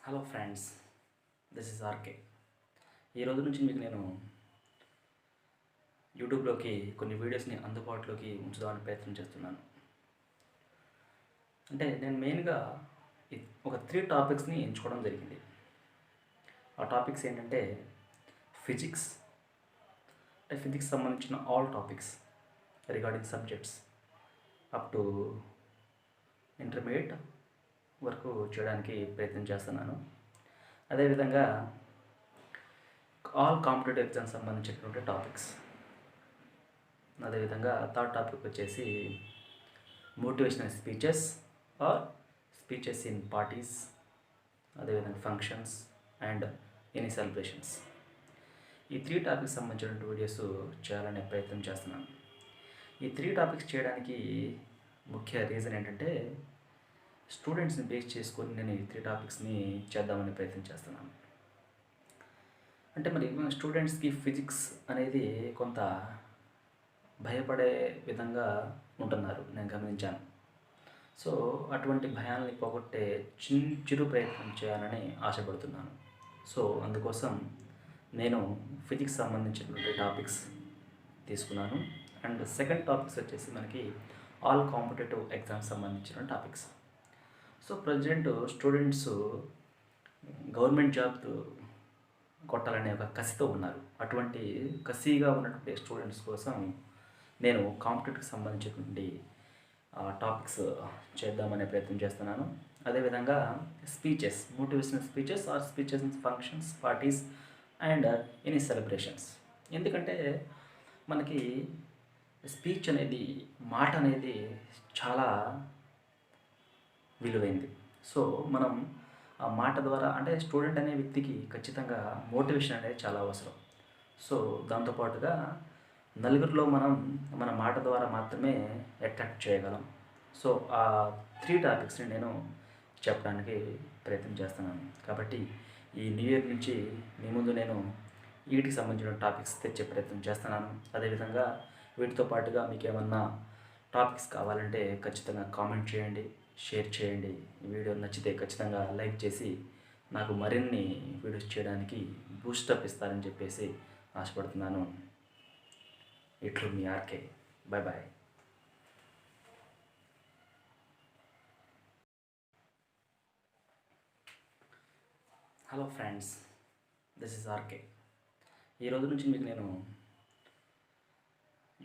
Hello friends, this is RK. ఈ రోజు నుంచి మీకు నేను యూట్యూబ్లోకి కొన్ని వీడియోస్ని అందుబాటులోకి ఉంచుదామని ప్రయత్నం చేస్తున్నాను. అంటే నేను మెయిన్గా ఒక 3 టాపిక్స్ని ఎంచుకోవడం జరిగింది. ఆ టాపిక్స్ ఏంటంటే ఫిజిక్స్, అంటే ఫిజిక్స్ సంబంధించిన all topics regarding subjects up to intermediate వరకు చేయడానికి ప్రయత్నం చేస్తున్నాను. అదేవిధంగా ఆల్ కాంపిటేటివ్ ఎగ్జామ్స్ సంబంధించినటువంటి టాపిక్స్. అదేవిధంగా థర్డ్ టాపిక్ వచ్చేసి motivational speeches or speeches in parties, అదేవిధంగా ఫంక్షన్స్ అండ్ ఎనీ సెలబ్రేషన్స్. ఈ 3 టాపిక్స్ సంబంధించిన వీడియోస్ చేయాలనే ప్రయత్నం చేస్తున్నాను. ఈ 3 టాపిక్స్ చేయడానికి ముఖ్య రీజన్ ఏంటంటే స్టూడెంట్స్ని బేస్ చేసుకొని నేను ఈ 3 టాపిక్స్ని చేద్దామని ప్రయత్నం చేస్తున్నాను. అంటే మరి స్టూడెంట్స్కి ఫిజిక్స్ అనేది కొంత భయపడే విధంగా ఉంటున్నారు, నేను గమనించాను. సో అటువంటి భయాల్ని పోగొట్టే చిరు ప్రయత్నం చేయాలని ఆశపడుతున్నాను. సో అందుకోసం నేను ఫిజిక్స్ సంబంధించినటువంటి టాపిక్స్ తీసుకున్నాను. అండ్ సెకండ్ టాపిక్స్ వచ్చేసి మనకి ఆల్ కాంపిటేటివ్ ఎగ్జామ్స్ సంబంధించిన topics. So present students government job కొట్టాలనే ఒక కసితో ఉన్నారు. అటువంటి కసిగా ఉన్నటువంటి స్టూడెంట్స్ కోసం నేను కాంపిటేటివ్కి సంబంధించినటువంటి టాపిక్స్ చేద్దామనే ప్రయత్నం చేస్తున్నాను. అదేవిధంగా speeches, motivational speeches or speeches in functions, parties and any celebrations. ఎందుకంటే మనకి స్పీచ్ అనేది, మాట అనేది చాలా విలువైంది. సో మనం ఆ మాట ద్వారా, అంటే స్టూడెంట్ అనే వ్యక్తికి ఖచ్చితంగా మోటివేషన్ అనేది చాలా అవసరం. సో దాంతోపాటుగా నలుగురిలో మనం మన మాట ద్వారా మాత్రమే అట్రాక్ట్ చేయగలం. సో ఆ 3 టాపిక్స్ని నేను చెప్పడానికి ప్రయత్నం చేస్తున్నాను. కాబట్టి ఈ న్యూ ఇయర్ నుంచి మీ ముందు నేను వీటికి సంబంధించిన టాపిక్స్ తెచ్చే ప్రయత్నం చేస్తున్నాను. అదేవిధంగా వీటితో పాటుగా మీకు ఏమన్నా టాపిక్స్ కావాలంటే ఖచ్చితంగా కామెంట్ చేయండి, షేర్ చేయండి. ఈ వీడియో నచ్చితే ఖచ్చితంగా లైక్ చేసి నాకు మరిన్ని వీడియోస్ చేయడానికి బూస్టప్ ఇస్తారని చెప్పేసి ఆశపడుతున్నాను. ఇట్లు మీ RK. Bye bye. Hello friends, this is RK. ఈ రోజు నుంచి మీకు నేను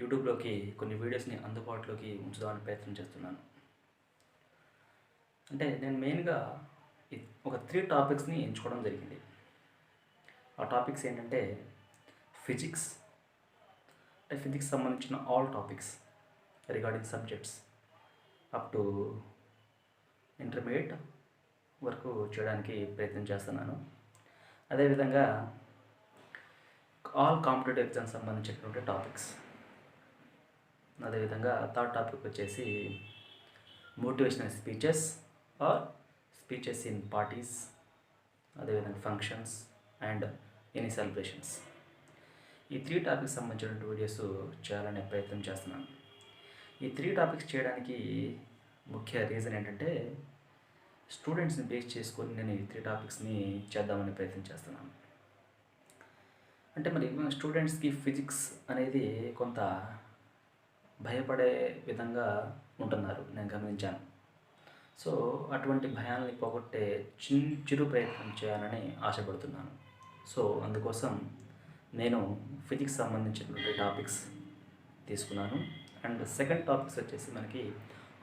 యూట్యూబ్లోకి కొన్ని వీడియోస్ని అందుబాటులోకి ఉంచుదామని ప్రయత్నం చేస్తున్నాను. అంటే నేను మెయిన్గా ఒక 3 టాపిక్స్ని ఎంచుకోవడం జరిగింది. ఆ టాపిక్స్ ఏంటంటే ఫిజిక్స్, అంటే ఫిజిక్స్ సంబంధించిన all topics regarding subjects up to intermediate వరకు చేయడానికి ప్రయత్నం చేస్తున్నాను. అదేవిధంగా ఆల్ కాంపిటేటివ్ ఎగ్జామ్స్ సంబంధించినటువంటి టాపిక్స్. అదేవిధంగా థర్డ్ టాపిక్ వచ్చేసి motivational speeches or speeches in parties, అదేవిధంగా ఫంక్షన్స్ అండ్ ఎనీ సెలబ్రేషన్స్. ఈ 3 టాపిక్స్ సంబంధించిన వీడియోస్ చేయాలనే ప్రయత్నం చేస్తున్నాను. ఈ 3 టాపిక్స్ చేయడానికి ముఖ్య రీజన్ ఏంటంటే స్టూడెంట్స్ని బేస్ చేసుకొని నేను ఈ 3 టాపిక్స్ని చేద్దామని ప్రయత్నం చేస్తున్నాను. అంటే మరి స్టూడెంట్స్కి ఫిజిక్స్ అనేది కొంత భయపడే విధంగా ఉంటున్నారు, నేను గమనించాను. సో అటువంటి భయాల్ని పోగొట్టే చిరు ప్రయత్నం చేయాలని ఆశపడుతున్నాను. సో అందుకోసం నేను ఫిజిక్స్ సంబంధించినటువంటి టాపిక్స్ తీసుకున్నాను. అండ్ సెకండ్ టాపిక్స్ వచ్చేసి మనకి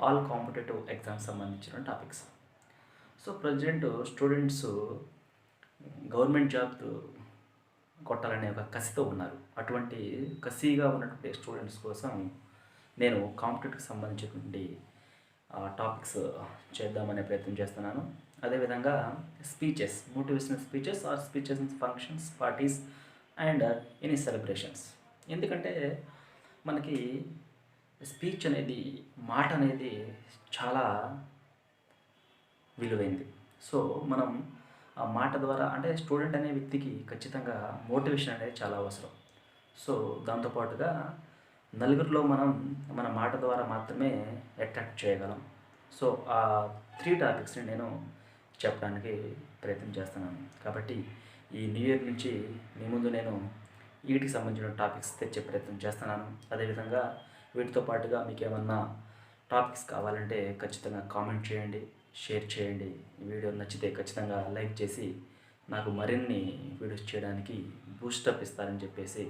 ఆల్ కాంపిటేటివ్ ఎగ్జామ్స్ సంబంధించిన topics. So present students government job కొట్టాలనే ఒక కసితో ఉన్నారు. అటువంటి కసిగా ఉన్నటువంటి స్టూడెంట్స్ కోసం నేను కాంపిటేటివ్కి సంబంధించినటువంటి టాపిక్స్ చేద్దామనే ప్రయత్నం చేస్తున్నాను. అదేవిధంగా speeches, motivational speeches or speeches in functions, parties and any celebrations. ఎందుకంటే మనకి స్పీచ్ అనేది, మాట అనేది చాలా విలువైంది. సో మనం ఆ మాట ద్వారా, అంటే స్టూడెంట్ అనే వ్యక్తికి ఖచ్చితంగా మోటివేషన్ అనేది చాలా అవసరం. సో దాంతోపాటుగా నలుగురిలో మనం మన మాట ద్వారా మాత్రమే అట్రాక్ట్ చేయగలం. సో ఆ 3 టాపిక్స్ని నేను చెప్పడానికి ప్రయత్నం చేస్తున్నాను. కాబట్టి ఈ న్యూ ఇయర్ నుంచి మీ ముందు నేను వీటికి సంబంధించిన టాపిక్స్ తెచ్చే ప్రయత్నం చేస్తున్నాను. అదేవిధంగా వీటితో పాటుగా మీకు ఏమన్నా టాపిక్స్ కావాలంటే ఖచ్చితంగా కామెంట్ చేయండి, షేర్ చేయండి. ఈ వీడియో నచ్చితే ఖచ్చితంగా లైక్ చేసి నాకు మరిన్ని వీడియోస్ చేయడానికి బూస్టప్ ఇస్తారని చెప్పేసి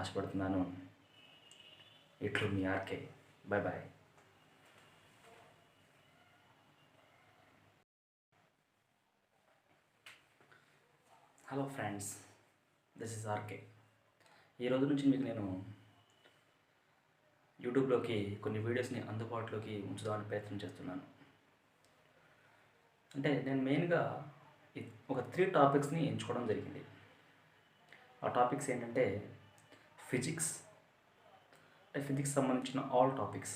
ఆశపడుతున్నాను. ఇట్లు మీ RK. Bye bye. Hello friends, this is RK. ఈ రోజు నుంచి మీకు నేను యూట్యూబ్లోకి కొన్ని వీడియోస్ని అందుబాటులోకి ఉంచుదామని ప్రయత్నం చేస్తున్నాను. అంటే నేను మెయిన్గా ఒక 3 టాపిక్స్ని ఎంచుకోవడం జరిగింది. ఆ టాపిక్స్ ఏంటంటే ఫిజిక్స్, అంటే ఫిజిక్స్ సంబంధించిన all topics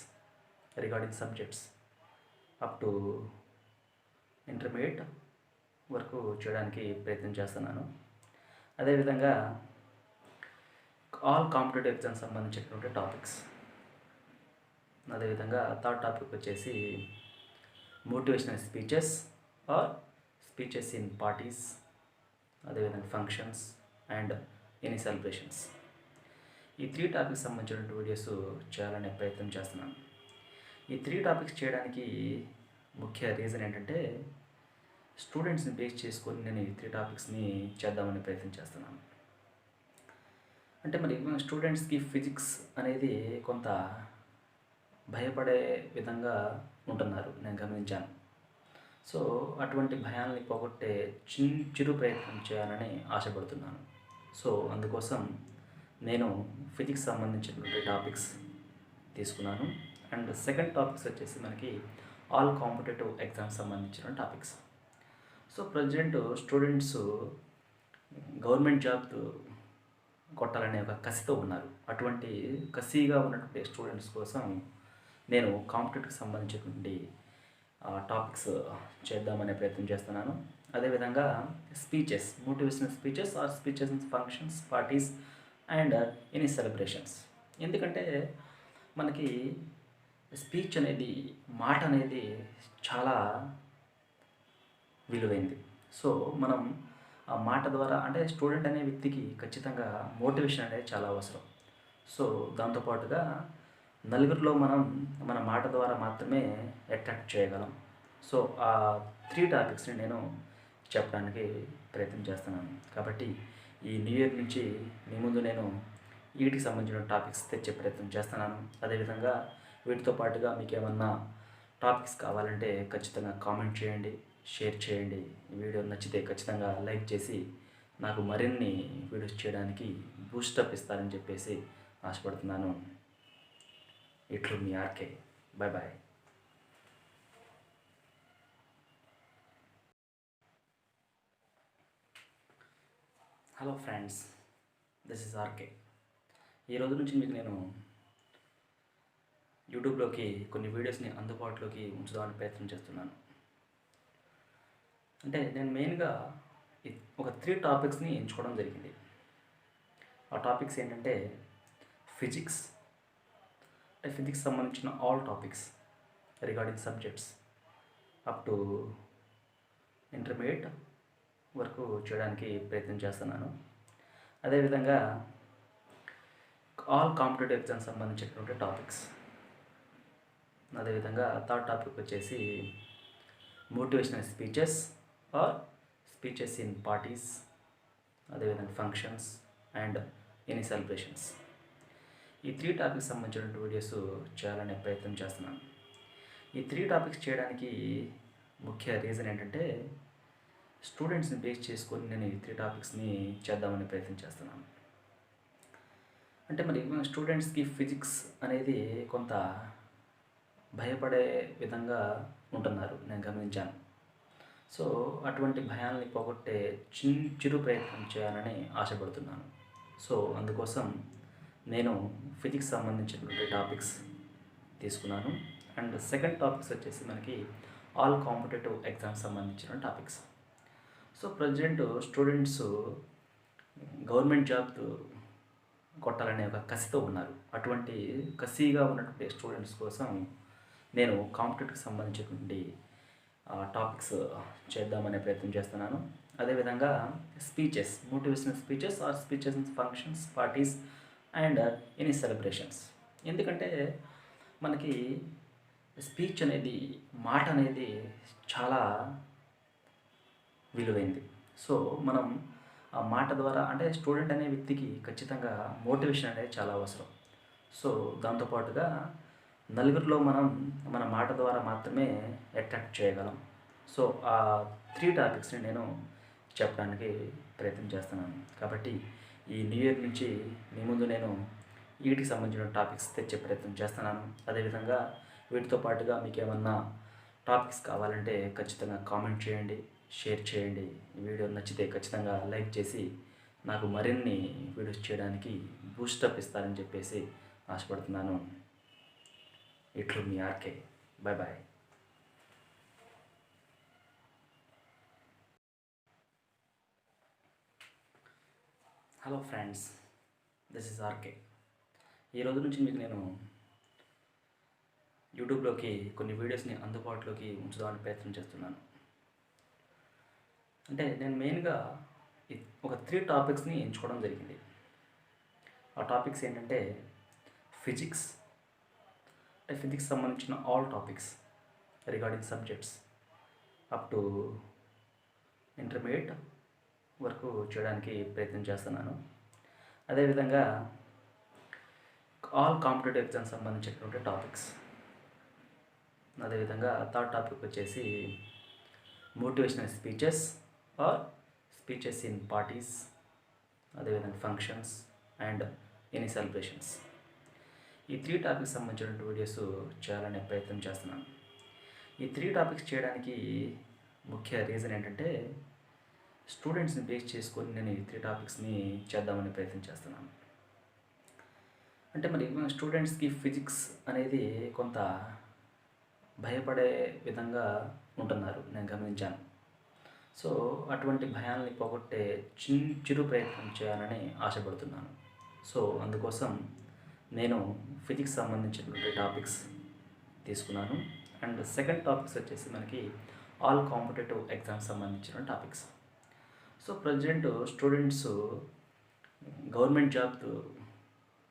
regarding subjects up to intermediate వరకు చేయడానికి ప్రయత్నం చేస్తున్నాను. అదేవిధంగా ఆల్ కాంపిటేటివ్ ఎగ్జామ్స్ సంబంధించినటువంటి టాపిక్స్. అదేవిధంగా థర్డ్ టాపిక్ వచ్చేసి motivational speeches or speeches in parties, అదేవిధంగా ఫంక్షన్స్ అండ్ ఎనీ సెలబ్రేషన్స్. ఈ 3 టాపిక్స్ సంబంధించిన వీడియోస్ చేయాలనే ప్రయత్నం చేస్తున్నాను. ఈ 3 టాపిక్స్ చేయడానికి ముఖ్య రీజన్ ఏంటంటే స్టూడెంట్స్ని బేస్ చేసుకొని నేను ఈ 3 టాపిక్స్ని చేద్దామని ప్రయత్నం చేస్తున్నాను. అంటే మరి స్టూడెంట్స్కి ఫిజిక్స్ అనేది కొంత భయపడే విధంగా ఉంటున్నారు, నేను గమనించాను. సో అటువంటి భయాల్ని పోగొట్టే చిరు ప్రయత్నం చేయాలని ఆశపడుతున్నాను. సో అందుకోసం నేను ఫిజిక్స్ సంబంధించినటువంటి టాపిక్స్ తీసుకున్నాను. అండ్ సెకండ్ టాపిక్స్ వచ్చేసి మనకి ఆల్ కాంపిటేటివ్ ఎగ్జామ్స్ సంబంధించిన topics. So present students government job కొట్టాలనే ఒక కసితో ఉన్నారు. అటువంటి కసిగా ఉన్నటువంటి స్టూడెంట్స్ కోసం నేను కాంపిటేటివ్కి సంబంధించినటువంటి టాపిక్స్ చేద్దామనే ప్రయత్నం చేస్తున్నాను. అదేవిధంగా speeches, motivational speeches or speeches in functions, parties and any celebrations. ఎందుకంటే మనకి స్పీచ్ అనేది, మాట అనేది చాలా విలువైంది. సో మనం ఆ మాట ద్వారా, అంటే స్టూడెంట్ అనే వ్యక్తికి ఖచ్చితంగా మోటివేషన్ అనేది చాలా అవసరం. సో దాంతోపాటుగా నలుగురిలో మనం మన మాట ద్వారా మాత్రమే అట్రాక్ట్ చేయగలం. సో ఆ 3 టాపిక్స్ని నేను చెప్పడానికి ప్రయత్నం చేస్తున్నాను. కాబట్టి ఈ న్యూ ఇయర్ నుంచి మీ ముందు నేను వీటికి సంబంధించిన టాపిక్స్ తెచ్చే ప్రయత్నం చేస్తున్నాను. అదేవిధంగా వీటితో పాటుగా మీకు ఏమన్నా టాపిక్స్ కావాలంటే ఖచ్చితంగా కామెంట్ చేయండి, షేర్ చేయండి. ఈ వీడియో నచ్చితే ఖచ్చితంగా లైక్ చేసి నాకు మరిన్ని వీడియోస్ చేయడానికి బూస్టప్ ఇస్తారని చెప్పేసి ఆశపడుతున్నాను. ఇట్లు మీ RK. Bye bye. Hello friends, this is RK. ఈ రోజు నుంచి మీకు నేను యూట్యూబ్లోకి కొన్ని వీడియోస్ని అందుబాటులోకి ఉంచుదామని ప్రయత్నం చేస్తున్నాను. అంటే నేను మెయిన్గా ఒక 3 టాపిక్స్ని ఎంచుకోవడం జరిగింది. ఆ టాపిక్స్ ఏంటంటే ఫిజిక్స్, అంటే ఫిజిక్స్ సంబంధించిన all topics regarding subjects up to intermediate వరకు చేయడానికి ప్రయత్నం చేస్తున్నాను. అదేవిధంగా ఆల్ కాంపిటేటివ్ ఎగ్జామ్స్ సంబంధించినటువంటి టాపిక్స్. అదేవిధంగా థర్డ్ టాపిక్ వచ్చేసి motivational speeches or speeches in parties, అదేవిధంగా ఫంక్షన్స్ అండ్ ఎనీ సెలబ్రేషన్స్. ఈ 3 టాపిక్స్ సంబంధించిన వీడియోస్ చేయాలనే ప్రయత్నం చేస్తున్నాను. ఈ 3 టాపిక్స్ చేయడానికి ముఖ్య రీజన్ ఏంటంటే స్టూడెంట్స్ని బేస్ చేసుకొని నేను ఈ 3 టాపిక్స్ని చేద్దామని ప్రయత్నం చేస్తున్నాను. అంటే మరి స్టూడెంట్స్కి ఫిజిక్స్ అనేది కొంత భయపడే విధంగా ఉంటున్నారు, నేను గమనించాను. సో అటువంటి భయాల్ని పోగొట్టే చిరు ప్రయత్నం చేయాలని ఆశపడుతున్నాను. సో అందుకోసం నేను ఫిజిక్స్ సంబంధించినటువంటి టాపిక్స్ తీసుకున్నాను. అండ్ సెకండ్ టాపిక్స్ వచ్చేసి మనకి ఆల్ కాంపిటేటివ్ ఎగ్జామ్స్ సంబంధించిన topics. So present students government job కొట్టాలనే ఒక కసితో ఉన్నారు. అటువంటి కసిగా ఉన్నటువంటి స్టూడెంట్స్ కోసం నేను కాంపిటేటివ్కి సంబంధించినటువంటి టాపిక్స్ చేద్దామనే ప్రయత్నం చేస్తున్నాను. అదేవిధంగా speeches, motivational speeches or speeches in functions, parties and any celebrations. ఎందుకంటే మనకి స్పీచ్ అనేది, మాట అనేది చాలా విలువైంది. సో మనం ఆ మాట ద్వారా అంటే స్టూడెంట్ అనే వ్యక్తికి ఖచ్చితంగా మోటివేషన్ అనేది చాలా అవసరం. సో దాంతోపాటుగా నలుగురిలో మనం మన మాట ద్వారా మాత్రమే అట్రాక్ట్ చేయగలం. సో ఆ 3 టాపిక్స్ని నేను చెప్పడానికి ప్రయత్నం చేస్తున్నాను. కాబట్టి ఈ న్యూ ఇయర్ నుంచి మీ ముందు నేను వీటికి సంబంధించిన టాపిక్స్ తెచ్చే ప్రయత్నం చేస్తున్నాను. అదేవిధంగా వీటితో పాటుగా మీకు ఏమన్నా టాపిక్స్ కావాలంటే ఖచ్చితంగా కామెంట్ చేయండి, షేర్ చేయండి. ఈ వీడియో నచ్చితే ఖచ్చితంగా లైక్ చేసి నాకు మరిన్ని వీడియోస్ చేయడానికి బూస్టప్ ఇస్తారని చెప్పేసి ఆశపడుతున్నాను. ఇట్లు మీ RK. Bye bye. Hello friends, this is RK. ఈ రోజు నుంచి మీకు నేను యూట్యూబ్లోకి కొన్ని వీడియోస్ని అందుబాటులోకి ఉంచుదామని ప్రయత్నం చేస్తున్నాను. అంటే నేను మెయిన్గా ఒక 3 టాపిక్స్ని ఎంచుకోవడం జరిగింది. ఆ టాపిక్స్ ఏంటంటే ఫిజిక్స్, అంటే ఫిజిక్స్ సంబంధించిన all topics regarding subjects up to intermediate వరకు చేయడానికి ప్రయత్నం చేస్తున్నాను. అదేవిధంగా ఆల్ కాంపిటేటివ్ ఎగ్జామ్స్ సంబంధించినటువంటి టాపిక్స్. అదేవిధంగా థర్డ్ టాపిక్ వచ్చేసి motivational speeches or speeches in parties, అదేవిధంగా ఫంక్షన్స్ అండ్ ఎనీ సెలబ్రేషన్స్. ఈ 3 టాపిక్స్ సంబంధించిన వీడియోస్ చేయాలనే ప్రయత్నం చేస్తున్నాను. ఈ 3 టాపిక్స్ చేయడానికి ముఖ్య రీజన్ ఏంటంటే స్టూడెంట్స్ని బేస్ చేసుకొని నేను ఈ 3 టాపిక్స్ని చేద్దామనే ప్రయత్నం చేస్తున్నాను. అంటే మరి స్టూడెంట్స్కి ఫిజిక్స్ అనేది కొంత భయపడే విధంగా ఉంటున్నారు, నేను గమనించాను. సో అటువంటి భయాల్ని పోగొట్టే చిరు ప్రయత్నం చేయాలని ఆశపడుతున్నాను. సో అందుకోసం నేను ఫిజిక్స్ సంబంధించినటువంటి టాపిక్స్ తీసుకున్నాను. అండ్ సెకండ్ టాపిక్స్ వచ్చేసి మనకి ఆల్ కాంపిటేటివ్ ఎగ్జామ్స్ సంబంధించిన topics. So present students government job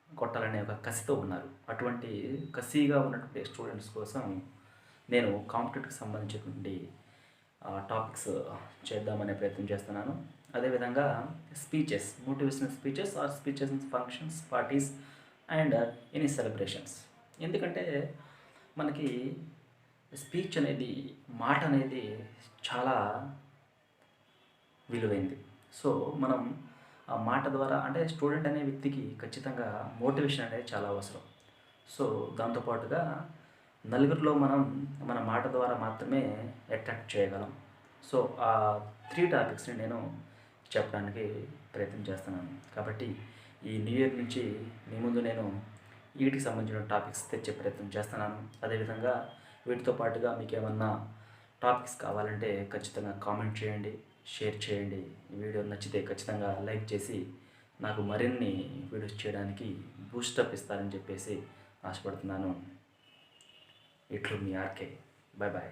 కొట్టాలనే ఒక కసితో ఉన్నారు. అటువంటి కసిగా ఉన్నటువంటి స్టూడెంట్స్ కోసం నేను కాంపిటేటివ్కి సంబంధించినటువంటి టాపిక్స్ చేద్దామనే ప్రయత్నం చేస్తున్నాను. అదేవిధంగా speeches, motivational speeches or speeches in functions, parties and any celebrations. ఎందుకంటే మనకి స్పీచ్ అనేది, మాట అనేది చాలా విలువైంది. సో మనం ఆ మాట ద్వారా అంటే స్టూడెంట్ అనే వ్యక్తికి ఖచ్చితంగా మోటివేషన్ అనేది చాలా అవసరం. సో దాంతోపాటుగా నలుగురిలో మనం మన మాట ద్వారా మాత్రమే అట్రాక్ట్ చేయగలం. సో ఆ 3 టాపిక్స్ని నేను చెప్పడానికి ప్రయత్నం చేస్తున్నాను. కాబట్టి ఈ న్యూ ఇయర్ నుంచి మీ ముందు నేను వీటికి సంబంధించిన టాపిక్స్ తెచ్చే ప్రయత్నం చేస్తున్నాను. అదేవిధంగా వీటితో పాటుగా మీకు ఏమన్నా టాపిక్స్ కావాలంటే ఖచ్చితంగా కామెంట్ చేయండి, షేర్ చేయండి. ఈ వీడియో నచ్చితే ఖచ్చితంగా లైక్ చేసి నాకు మరిన్ని వీడియోస్ చేయడానికి బూస్టప్ ఇస్తారని చెప్పేసి ఆశపడుతున్నాను. ఇట్లు మీ ఆర్కే. Bye bye.